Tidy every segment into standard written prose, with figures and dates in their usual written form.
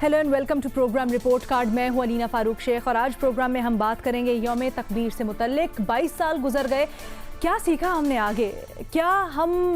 Hello and welcome to program report card. मैं हूं अलीना फारूक शेख और आज प्रोग्राम में हम बात करेंगे यौम तकबीर से मुतल्लिक। 22 साल गुजर गए, क्या सीखा हमने आगे? क्या हम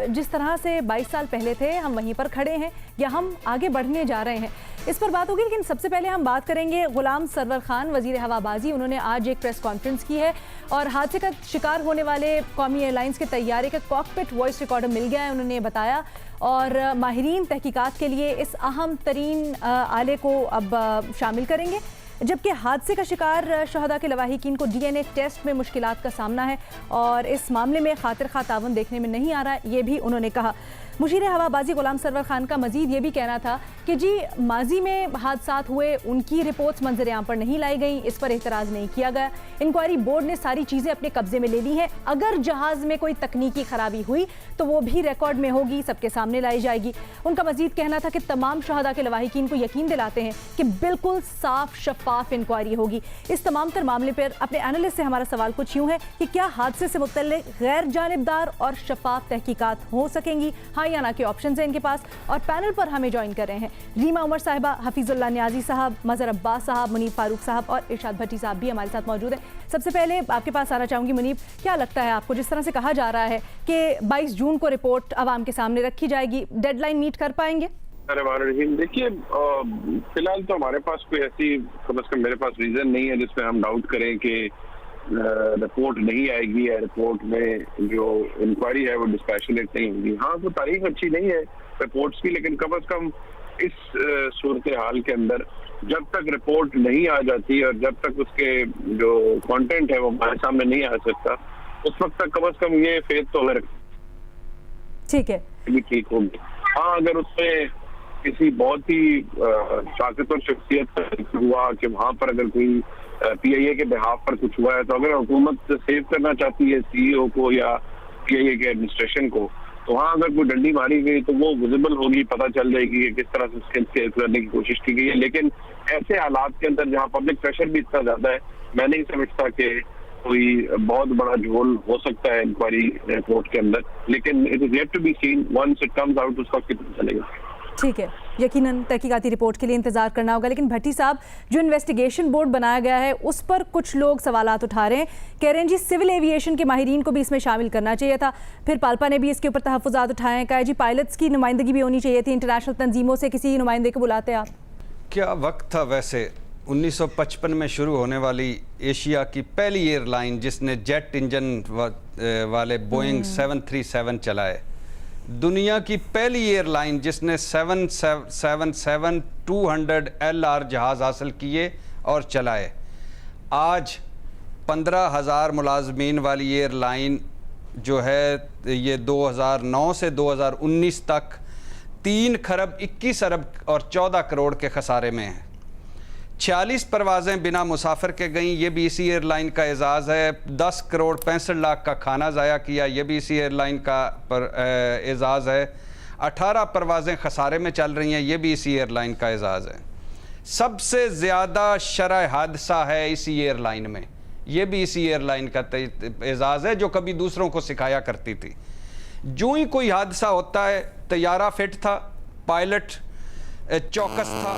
जिस तरह से 22 साल पहले थे हम वहीं पर खड़े हैं या हम आगे बढ़ने जा रहे हैं? इस पर बात होगी, लेकिन सबसे पहले हम बात करेंगे गुलाम सरवर खान, वजीर हवाबाजी। उन्होंने आज एक प्रेस कॉन्फ्रेंस की है और हादसे का शिकार होने वाले कौमी एयरलाइंस के तैयारे का कॉकपिट वॉइस रिकॉर्डर मिल गया है, उन्होंने बताया। और माहिरीन तहकीकात के लिए इस अहम तरीन आले को अब शामिल करेंगे। जबकि हादसे का शिकार शहदा के लवाहिकीन को DNA टेस्ट में मुश्किलात का सामना है और इस मामले में खातिर खा तावन देखने में नहीं आ रहा, ये भी उन्होंने कहा। मुशीर हवाबाजी गुलाम सरवर खान का मजीद ये भी कहना था कि जी माजी में हादसात हुए, उनकी रिपोर्ट्स मंजर आम पर नहीं लाई गई, इस पर एतराज़ नहीं किया गया। इंक्वायरी बोर्ड ने सारी चीज़ें अपने कब्जे में ले ली हैं। अगर जहाज़ में कोई तकनीकी खराबी हुई तो वो भी रिकॉर्ड में होगी, सबके सामने लाई जाएगी। उनका मजीद कहना था कि तमाम शहदा के लवाहिकीन को यकीन दिलाते हैं कि बिल्कुल साफ शफाफ इंक्वायरी होगी। इस तमाम तर मामले पर अपने एनालिस्ट से हमारा सवाल कुछ यूँ है कि क्या हादसे से मुतल्लिक गैर जानिबदार और शफाफ तहकीकात हो सकेंगी, हाँ या ना के ऑप्शन है इनके पास। और पैनल पर हमें ज्वाइन कर रहे हैं रीमा उमर साहिबा, हफीजुल्लाह नियाजी साहब, मजहर अब्बास साहब, मुनीब फारूक साहब और इरशाद भट्टी साहब भी हमारे साथ मौजूद हैं। सबसे पहले आपके पास आना चाहूँगी मुनीब, क्या लगता है आपको, जिस तरह से कहा जा रहा है कि 22 जून को रिपोर्ट आवाम के सामने रखी जाएगी, डेडलाइन मीट कर पाएंगे? देखिए, फिलहाल तो हमारे पास कोई ऐसी, कम से कम मेरे पास रीजन नहीं है जिसमें हम डाउट करें कि रिपोर्ट नहीं आएगी या रिपोर्ट में जो इंक्वायरी है वो डिस्पैशनेट नहीं होगी। हाँ, तो तारीख अच्छी नहीं है रिपोर्ट्स की, लेकिन कम से कम इस सूरत हाल के अंदर जब तक रिपोर्ट नहीं आ जाती और जब तक उसके जो कंटेंट है वो हमारे सामने नहीं आ सकता, उस वक्त तक कम से कम ये फेथ तो हमें ठीक है भी ठीक होगी। हाँ, अगर उसमें किसी बहुत ही ताकतवर शख्सियत हुआ कि वहाँ पर अगर कोई PIA के बिहाफ पर कुछ हुआ है, तो अगर हुकूमत सेव करना चाहती है CEO को या PIA के एडमिनिस्ट्रेशन को, तो वहाँ अगर कोई डंडी मारी गई तो वो विजिबल होगी, पता चल जाएगी कि किस तरह से उसके सेव करने की कोशिश की गई है। लेकिन ऐसे हालात के अंदर जहाँ पब्लिक प्रेशर भी इतना ज्यादा है, मैं नहीं समझता कि कोई बहुत बड़ा झोल हो सकता है इंक्वायरी रिपोर्ट के अंदर। लेकिन it is yet to be seen, once it comes out उसका कितना चलेगा। ठीक है, यकीनन तहकीकाती रिपोर्ट के लिए इंतजार करना होगा। लेकिन भट्टी साहब, जो इन्वेस्टिगेशन बोर्ड बनाया गया है उस पर कुछ लोग सवालात उठा रहे हैं, कह रहे हैं जी सिविल एविएशन के माहिरीन को भी इसमें शामिल करना चाहिए था। फिर पाल्पा ने भी इसके ऊपर तहफ़्फ़ुज़ात उठाए हैं, कहा जी पायलट्स की नुमाइंदगी भी होनी चाहिए थी, इंटरनेशनल तंजीमों से किसी नुमाइंदे को बुलाते आप। क्या वक्त था वैसे 1955 में शुरू होने वाली एशिया की पहली एयरलाइन जिसने जेट इंजन वाले बोइंग 737 चलाए, दुनिया की पहली एयरलाइन जिसने 777-200 LR जहाज़ हासिल किए और चलाए। आज 15,000 मुलाजमीन वाली एयरलाइन जो है ये 2009 से 2019 तक 3 खरब 21 अरब और 14 करोड़ के खसारे में है। 46 परवाज़ें बिना मुसाफिर के गईं, ये भी इसी एयरलाइन का एजाज़ है। 10 करोड़ 65 लाख का खाना ज़ाया किया, ये भी इसी एयरलाइन का एजाज़ है। 18 परवाज़ें खसारे में चल रही हैं, ये भी इसी एयरलाइन का एजाज़ है। सबसे ज़्यादा शरह हादसा है इसी एयरलाइन में, ये भी इसी एयरलाइन का एजाज़ है, जो कभी दूसरों को सिखाया करती थी। जो ही कोई हादसा होता है, तैयारा फिट था, पायलट चौकस था,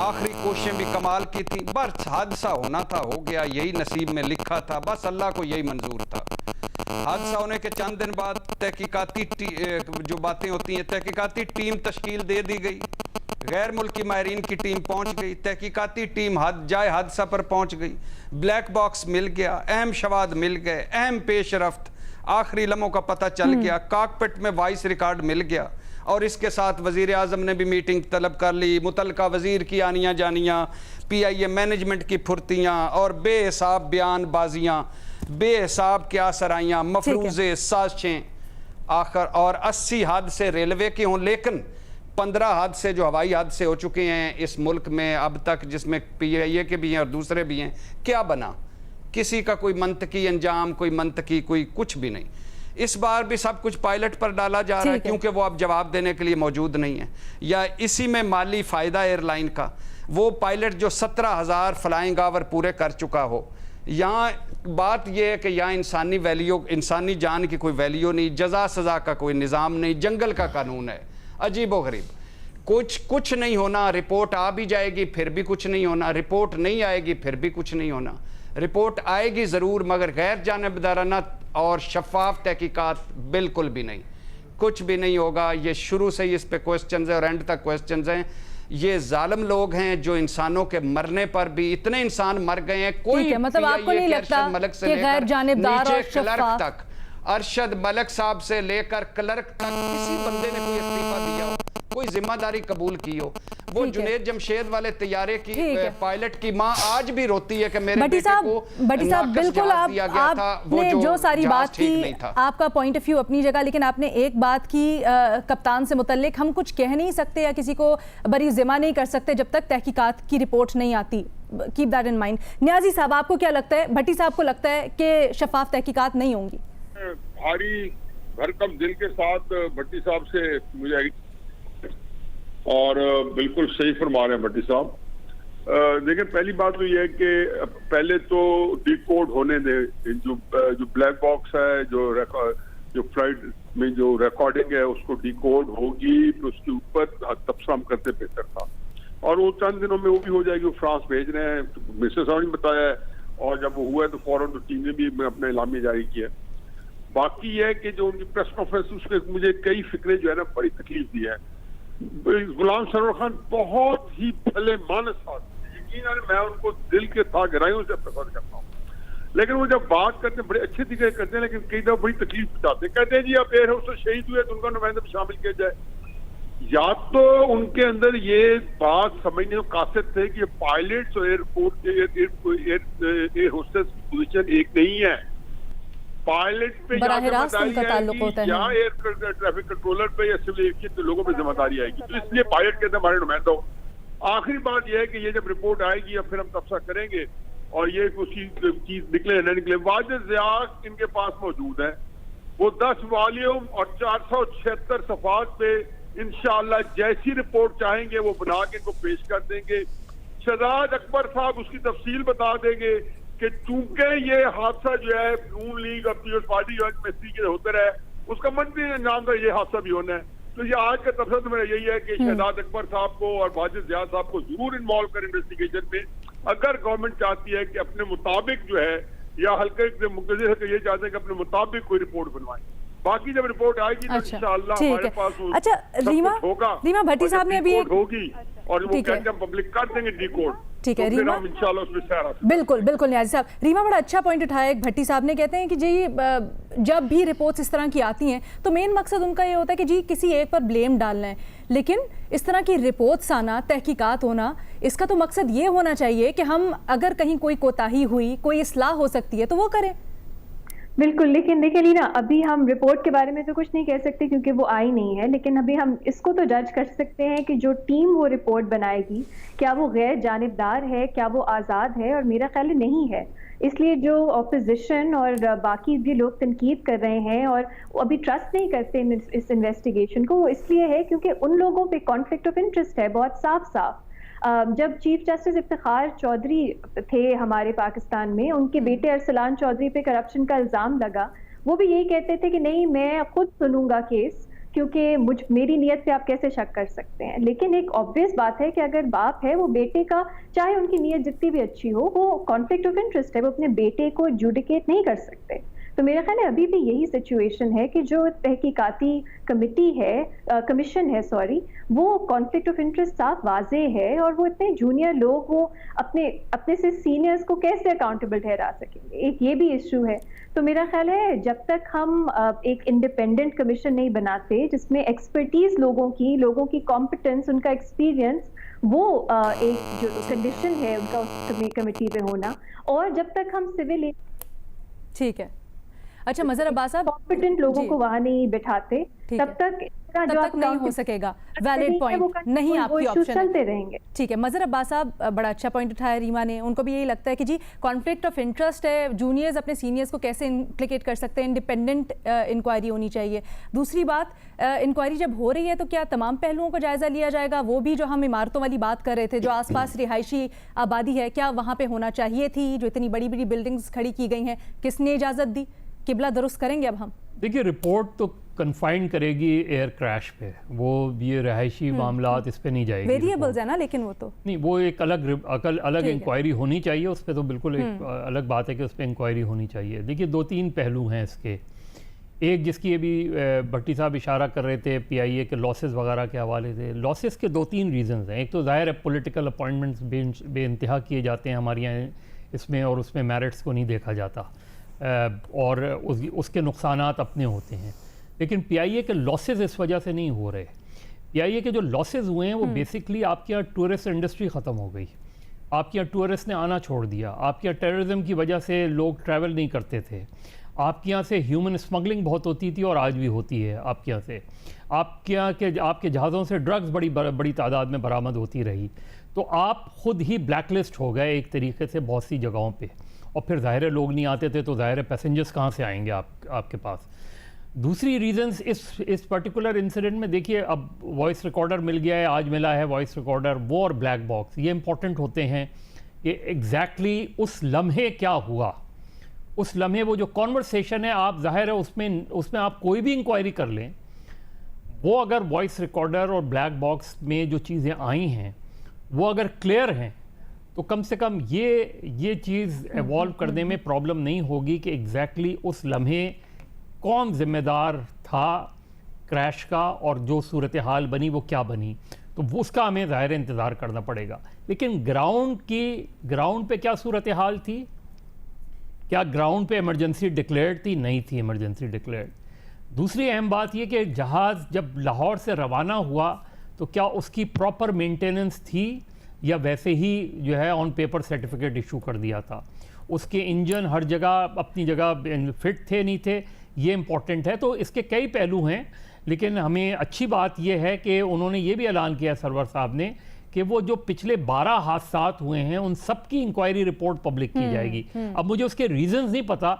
आखिरी कोशिशें भी कमाल की थी, बस हादसा होना था, हो गया, यही नसीब में लिखा था, बस अल्लाह को यही मंजूर था। हादसा होने के चंद दिन बाद तहकीकाती जो बातें होती हैं, तहकीकाती टीम तश्कील दे दी गई, गैर मुल्की माहिरीन की टीम पहुंच गई, तहकीकाती टीम जाए हादसा पर पहुंच गई, ब्लैक बॉक्स मिल गया, अहम शवाद मिल गए, अहम पेश रफ्त, आखिरी लम्हों का पता चल गया, कॉकपिट में वॉइस रिकॉर्ड मिल गया। और इसके साथ वज़ीर आज़म ने भी मीटिंग तलब कर ली, मुतल्लिका वज़ीर की आनियाँ जानियाँ, PIA मैनेजमेंट की फुर्तियाँ और बेहिसाब बयानबाजियाँ, बेहिसाब क्या सराइयाँ, मफरूज़े साजिशें, आखिर और 80 हादसे रेलवे के हों, लेकिन 15 हादसे जो हवाई हादसे हो चुके हैं इस मुल्क में अब तक, जिसमें PIA के भी हैं और दूसरे भी हैं। क्या बना? किसी का कोई मंतकी अंजाम, कोई मंतकी कोई कुछ भी नहीं। इस बार भी सब कुछ पायलट पर डाला जा रहा है, क्योंकि वो अब जवाब देने के लिए मौजूद नहीं है, या इसी में माली फ़ायदा एयरलाइन का। वो पायलट जो 17,000 फ्लाइंग आवर पूरे कर चुका हो, यहाँ बात यह है कि यहाँ इंसानी वैल्यू, इंसानी जान की कोई वैल्यू नहीं, जजा सज़ा का कोई निज़ाम नहीं, जंगल का कानून है, अजीब व गरीब। कुछ नहीं होना, रिपोर्ट आ भी जाएगी फिर भी कुछ नहीं होना, रिपोर्ट नहीं आएगी फिर भी कुछ नहीं होना, रिपोर्ट आएगी ज़रूर मगर गैर जानिबदाराना और शफाफ तहकीकात बिल्कुल भी नहीं, कुछ भी नहीं होगा। ये शुरू से ही इस पे क्वेश्चंस हैं और एंड तक क्वेश्चंस हैं। ये जालिम लोग हैं जो इंसानों के मरने पर भी, इतने इंसान मर गए हैं, कोई मतलब आपको नहीं लगता कि गैर जानिबदार और क्लर्क तक, अरशद मलिक साहब से लेकर क्लर्क तक किसी बंदे ने कोई इस्तीफा दिया हो, कोई जिम्मेदारी कबूल की हो? वो जुनेद जमशेद वाले तैयारे की पायलट की माँ आज भी रोती है कि मेरे बेटे को बिल्कुल आपने जो सारी बात की, आपका पॉइंट ऑफ व्यू अपनी जगह, लेकिन आपने एक बात की कप्तान से मुतल्लिक, हम कुछ कह नहीं सकते या किसी को बरी जिम्मा नहीं कर सकते जब तक तहकीकात की रिपोर्ट नहीं आती। Keep that in mind. Niazi साहब, आपको क्या लगता है, भट्टी साहब को लगता है कि शफाफ तहकीकात नहीं होंगी? भारी भरकम दिल के साथ भट्टी साहब से मुझे, और बिल्कुल सही फरमा रहे हैं भट्टी साहब। देखिए, पहली बात तो ये है कि पहले तो डिकोड होने दे, जो ब्लैक बॉक्स है, जो फ्लाइट में जो रिकॉर्डिंग है उसको डिकोड होगी, तो उसके ऊपर तबसरा हम करते बेहतर था। और वो चंद दिनों में वो भी हो जाएगी। वो फ्रांस भेज रहे हैं, तो मिस्टर साहब ने बताया है, और जब वो हुआ है तो फौरन तो टीम ने भी अपना इलामिया जारी किया। बाकी ये है कि जो उनकी प्रेस कॉन्फ्रेंस, उसमें मुझे कई फिक्रें जो है ना बड़ी तकलीफ दी है। गुलाम सरवर खान बहुत ही भले मानस आदमी, यकीनन मैं उनको दिल के था गहराइयों से पसंद करता हूँ, लेकिन वो जब बात करते हैं बड़े अच्छे तरीके करते हैं, लेकिन कई दफा बड़ी तकलीफ पहुंचाते हैं। कहते हैं जी आप एयर होस्टेस शहीद हुए तो उनका नुमाइंदा भी शामिल किया जाए। या तो उनके अंदर ये बात समझने को कासिद थे कि पायलट्स और एयरपोर्ट एयर होस्टेस की पोजीशन एक नहीं है। पायलट पे या एयर ट्रैफिक कंट्रोलर पे या सिविल एविएशन के लोगों पे जिम्मेदारी आएगी, तो इसलिए पायलट के अंदर हमारे नुमाइंदा हो। आखिरी बात यह है कि ये जब रिपोर्ट आएगी या फिर हम तबसरा करेंगे और ये उसकी चीज निकले न निकले, वाजिद ज़ियाक इनके पास मौजूद है, वो 10 वॉल्यूम और 476 सफात पे इंशाअल्लाह जैसी रिपोर्ट चाहेंगे वो बना के इनको पेश कर देंगे। शहजाद अकबर साहब उसकी तफसील बता देंगे कि चूंकि ये हादसा जो है नून लीग और पीपल्स पार्टी जो मिस्त्री के होते रहे, उसका मंत्री अंजाम का ये हादसा भी होना है। तो ये आज का तबसरा तो मेरा यही है कि शहजाद अकबर साहब को और वाजिद ज़िया साहब को जरूर इन्वॉल्व करें इन्वेस्टिगेशन में, अगर गवर्नमेंट चाहती है कि अपने मुताबिक जो है, या हल्के से मुकदर है कि ये चाहते हैं कि अपने मुताबिक कोई रिपोर्ट बनवाएं। बाकी जब रिपोर्ट आएगी तो इंशाअल्लाह हमारे पास रीमा भट्टी साहब ने अभी होगी और वो कहते हैं पब्लिक कर देंगे डिकोड। ठीक है रीमा, इंशाअल्लाह उसमें सारा बिल्कुल न्याजी साहब। रीमा बड़ा अच्छा पॉइंट उठाया एक भट्टी साहब ने, कहते हैं कि जी जब भी रिपोर्ट्स इस तरह की आती हैं तो मेन मकसद उनका ये होता है कि जी किसी एक पर ब्लेम डालना है, लेकिन इस तरह की रिपोर्ट्स आना, तहकीकात होना, इसका तो मकसद ये होना चाहिए कि हम अगर कहीं कोई कोताही हुई, कोई इस्लाह हो सकती है तो वो करें। बिल्कुल, लेकिन देखिए लीना, अभी हम रिपोर्ट के बारे में तो कुछ नहीं कह सकते क्योंकि वो आई नहीं है, लेकिन अभी हम इसको तो जज कर सकते हैं कि जो टीम वो रिपोर्ट बनाएगी क्या वो गैर जानिबदार है, क्या वो आज़ाद है, और मेरा ख्याल नहीं है। इसलिए जो ऑपोजिशन और बाकी भी लोग तनकीद कर रहे हैं और अभी ट्रस्ट नहीं करते इस इन्वेस्टिगेशन को, वो इसलिए है क्योंकि उन लोगों पे कॉन्फ्लिक्ट ऑफ इंटरेस्ट है बहुत साफ। जब चीफ जस्टिस इफ्तिखार चौधरी थे हमारे पाकिस्तान में, उनके बेटे अरसलान चौधरी पे करप्शन का इल्ज़ाम लगा, वो भी यही कहते थे कि नहीं मैं खुद सुनूंगा केस, क्योंकि मेरी नीयत पे आप कैसे शक कर सकते हैं। लेकिन एक ऑब्वियस बात है कि अगर बाप है, वो बेटे का, चाहे उनकी नीयत जितनी भी अच्छी हो, वो कॉन्फ्लिक्ट ऑफ इंटरेस्ट है, वो अपने बेटे को एडजुडिकेट नहीं कर सकते। तो मेरा ख्याल है अभी भी यही सिचुएशन है कि जो तहकीकाती कमेटी है, कमीशन है सॉरी, वो कॉन्फ्लिक्ट ऑफ इंटरेस्ट साफ वाजे है, और वो इतने जूनियर लोग वो अपने से सीनियर्स को कैसे अकाउंटेबल ठहरा सकेंगे, एक ये भी इशू है। तो मेरा ख्याल है जब तक हम एक इंडिपेंडेंट कमीशन नहीं बनाते जिसमें एक्सपर्टीज लोगों की कॉम्पिटेंस, उनका एक्सपीरियंस, वो एक जो कंडीशन है उनका उस कमेटी पे होना, और जब तक हम सिविल, ठीक है, अच्छा मजहर अब्बास साहब, कॉम्पिटेंट लोगों को वहां नहीं बिठाते तब तक नहीं हो सकेगा। वैलिड पॉइंट, नहीं आपकी ऑप्शन चलते रहेंगे। ठीक है, मजहर अब्बास साहब बड़ा अच्छा पॉइंट उठाया रीमा ने, उनको भी यही लगता है कि जी कॉन्फ्लिक्ट ऑफ इंटरेस्ट है, जूनियर्स अपने सीनियर्स को कैसे इम्प्लिकेट कर सकते हैं, इंडिपेंडेंट इंक्वायरी होनी चाहिए। दूसरी बात, इंक्वायरी जब हो रही है तो क्या तमाम पहलुओं का जायजा लिया जाएगा? वो भी जो हम इमारतों वाली बात कर रहे थे, जो आसपास रिहायशी आबादी है, क्या वहाँ पे होना चाहिए थी? जो इतनी बड़ी बड़ी बिल्डिंग्स खड़ी की गई हैं, किसने इजाज़त दी? किबला दुरुस्त करेंगे अब हम। देखिए, रिपोर्ट तो کنفائنڈ کرے گی ایئر کریش پہ، وہ یہ رہائشی معاملات اس پہ نہیں جائے گی. ویریبلز ہے نا، لیکن وہ تو نہیں، وہ ایک الگ انکوائری ہونی چاہیے اس پہ، تو بالکل ایک الگ بات ہے کہ اس پہ انکوائری ہونی چاہیے. دیکھیے 2-3 پہلو ہیں اس کے. ایک جس کی ابھی بھٹی صاحب اشارہ کر رہے تھے پی آئی اے کے لاسز وغیرہ کے حوالے سے. لاسز کے 2-3 ریزنز ہیں. ایک تو ظاہر ہے پولیٹیکل اپوائنٹمنٹس بے انتہا کیے جاتے ہیں ہمارے یہاں اس میں، اور اس میں میرٹس کو نہیں دیکھا جاتا، اور اس کے نقصانات اپنے ہوتے ہیں. لیکن پی آئی اے کے لاسز اس وجہ سے نہیں ہو رہے. پی آئی اے کے جو لاسز ہوئے ہیں وہ بیسکلی آپ کے یہاں ٹورسٹ انڈسٹری ختم ہو گئی، آپ کے یہاں ٹورسٹ نے آنا چھوڑ دیا، آپ کے یہاں ٹیررزم کی وجہ سے لوگ ٹریول نہیں کرتے تھے، آپ کے یہاں سے ہیومن اسمگلنگ بہت ہوتی تھی اور آج بھی ہوتی ہے آپ کے یہاں سے، آپ کے یہاں کے آپ کے جہازوں سے ڈرگز بڑی تعداد میں برآمد ہوتی رہی. تو آپ خود ہی بلیک لسٹ ہو گئے ایک طریقے سے بہت سی جگہوں پہ، اور پھر ظاہر لوگ نہیں آتے تھے تو ظاہر پیسنجرز کہاں سے آئیں گے آپ کے پاس. دوسری ریزنز اس پرٹیکولر انسیڈنٹ میں دیکھیے، اب وائس ریکارڈر مل گیا ہے، آج ملا ہے وائس ریکارڈر، وہ اور بلیک باکس یہ امپورٹنٹ ہوتے ہیں کہ ایگزیکٹلی اس لمحے کیا ہوا. اس لمحے وہ جو کانورسیشن ہے، آپ ظاہر ہے اس میں آپ کوئی بھی انکوائری کر لیں، وہ اگر وائس ریکارڈر اور بلیک باکس میں جو چیزیں آئی ہیں وہ اگر کلیئر ہیں تو کم سے کم یہ چیز ایوالو کرنے میں پرابلم نہیں ہوگی کہ ایگزیکٹلی اس لمحے کون ذمہ دار تھا کریش کا، اور جو صورتحال بنی وہ کیا بنی. تو اس کا ہمیں ظاہر انتظار کرنا پڑے گا. لیکن گراؤنڈ پہ کیا صورتحال تھی؟ کیا گراؤنڈ پہ ایمرجنسی ڈکلیئرڈ تھی؟ نہیں تھی ایمرجنسی ڈکلیئرڈ. دوسری اہم بات یہ کہ جہاز جب لاہور سے روانہ ہوا تو کیا اس کی پراپر مینٹیننس تھی، یا ویسے ہی جو ہے آن پیپر سرٹیفکیٹ ایشو کر دیا تھا؟ اس کے انجن ہر جگہ اپنی جگہ فٹ تھے نہیں تھے، یہ امپورٹنٹ ہے. تو اس کے کئی پہلو ہیں، لیکن ہمیں اچھی بات یہ ہے کہ انہوں نے یہ بھی اعلان کیا سرور صاحب نے کہ وہ جو پچھلے 12 حادثات ہوئے ہیں ان سب کی انکوائری رپورٹ پبلک کی جائے گی. اب مجھے اس کے ریزنز نہیں پتا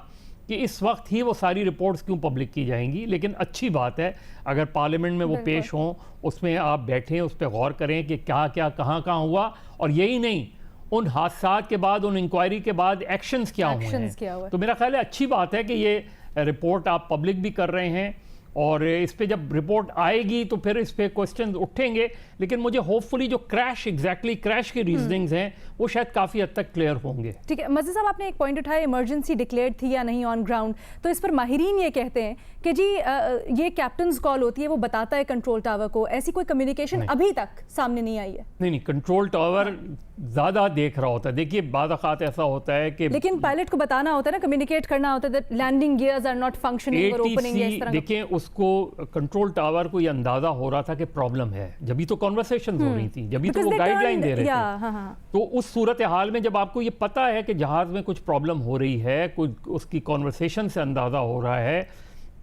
کہ اس وقت ہی وہ ساری رپورٹس کیوں پبلک کی جائیں گی، لیکن اچھی بات ہے اگر پارلیمنٹ میں وہ پیش ہوں، اس میں آپ بیٹھیں، اس پہ غور کریں کہ کیا کہاں ہوا، اور یہی نہیں ان حادثات کے بعد، ان انکوائری کے بعد ایکشنز کیا ہوئے ہیں. تو میرا خیال ہے اچھی بات ہے کہ یہ رپورٹ آپ پبلک بھی کر رہے ہیں، اور اس پہ جب رپورٹ آئے گی تو پھر اس پہ کوسچنز اٹھیں گے. لیکن مجھے ہوپ فلی جو ایگزیکٹلی کریش کے ریزننگز ہیں وہ شاید کافی حد تک کلیئر ہوں گے. ٹھیک ہے مزید صاحب، آپ نے ایک پوائنٹ اٹھایا ایمرجنسی ڈکلیئرڈ تھی یا نہیں آن گراؤنڈ، تو اس پر ماہرین یہ کہتے ہیں کہ جی یہ کیپٹنز کال ہوتی ہے، وہ بتاتا ہے کنٹرول ٹاور کو، ایسی کوئی کمیونیکیشن ابھی تک سامنے نہیں آئی ہے. نہیں کنٹرول ٹاور زیادہ دیکھ رہا ہوتا ہے. دیکھیے بعض اوقات ایسا ہوتا ہے کہ لیکن پائلٹ کو بتانا ہوتا ہے نا، کمیونیکیٹ کرنا ہوتا ہے that landing gears are not functioning or opening اس طرح. دیکھیں اس کو کنٹرول ٹاور کو یہ اندازہ ہو رہا تھا کہ پرابلم ہے، جبھی تو کنورسیشن ہو رہی تھی، جبھی تو وہ گائیڈ لائن دے رہے تھے. تو اس صورتحال میں جب آپ کو یہ پتا ہے کہ جہاز میں کچھ پرابلم ہو رہی ہے، کچھ اس کی کنورسیشن سے اندازہ ہو رہا ہے،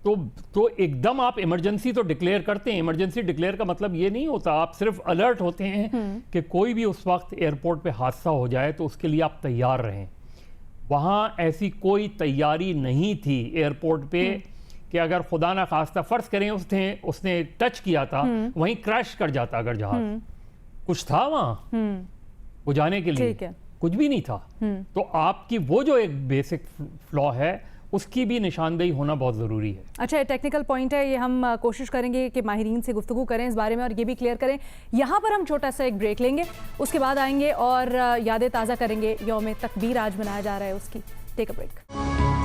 تو ایک دم آپ ایمرجنسی تو ڈکلیئر کرتے ہیں. ایمرجنسی ڈکلیئر کا مطلب یہ نہیں ہوتا، آپ صرف الرٹ ہوتے ہیں کہ کوئی بھی اس وقت ایئرپورٹ پہ حادثہ ہو جائے تو اس کے لیے آپ تیار رہیں. وہاں ایسی کوئی تیاری نہیں تھی ایئرپورٹ پہ کہ اگر خدا نہ خواستہ فرض کریں اس نے ٹچ کیا تھا، وہیں کریش کر جاتا اگر جہاز. کچھ تھا وہاں وہ جانے کے لیے؟ کچھ بھی نہیں تھا. تو آپ کی وہ جو ایک بیسک فلا ہے اس کی بھی نشاندہی ہونا بہت ضروری ہے. اچھا ٹیکنیکل پوائنٹ ہے، یہ ہم کوشش کریں گے کہ ماہرین سے گفتگو کریں اس بارے میں اور یہ بھی کلیئر کریں. یہاں پر ہم چھوٹا سا ایک بریک لیں گے، اس کے بعد آئیں گے اور یادیں تازہ کریں گے. یوم تکبیر آج منایا جا رہا ہے اس کی. ٹیک اے بریک.